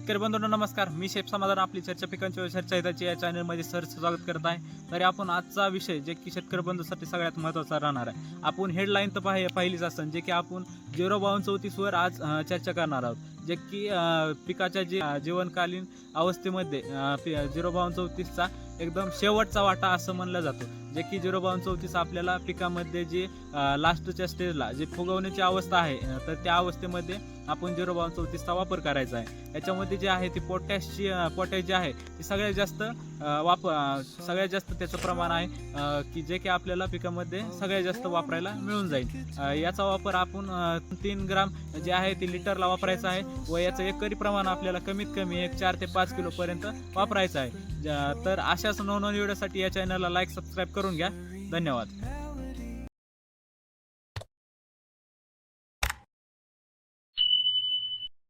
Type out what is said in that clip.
शेतकरी बंधूंनो नमस्कार. मी शेफ समाधान आपली चर्चा पिकांच्या चर्चा हिताची या चॅनलमध्ये स्वागत करत आहे. तरी आपण आजचा विषय जे की शेतकरी बंधूंसाठी सगळ्यात महत्त्वाचा राहणार आहे. आपण हेडलाईन तर पाहिलीच असेल, जे की आपण 05234 वर आज चर्चा करणार आहोत. जे की पिकाच्या जीवनकालीन अवस्थेमध्ये 05234चा एकदम शेवटचा वाटा असं म्हणलं जातं. जे की 05234 आपल्याला पिकामध्ये जी लास्टच्या स्टेजला जे फुगवण्याची अवस्था आहे, तर त्या अवस्थेमध्ये आपण 05234चा वापर करायचा आहे. याच्यामध्ये जे आहे ती पोटॅश जे आहे ते सगळ्यात जास्त त्याचं प्रमाण आहे, की जे की आपल्याला पिकामध्ये सगळ्यात जास्त वापरायला मिळून जाईल. याचा वापर आपण 3 ग्राम जे आहे ते लिटरला वापरायचा आहे व याचं एकरी प्रमाण आपल्याला कमीत कमी 4 ते 5 किलो पर्यंत वापरायचं आहे. तर अशाच नवनवीन व्हिडिओसाठी या चॅनलला लाईक सबस्क्राईब करून घ्या. धन्यवाद.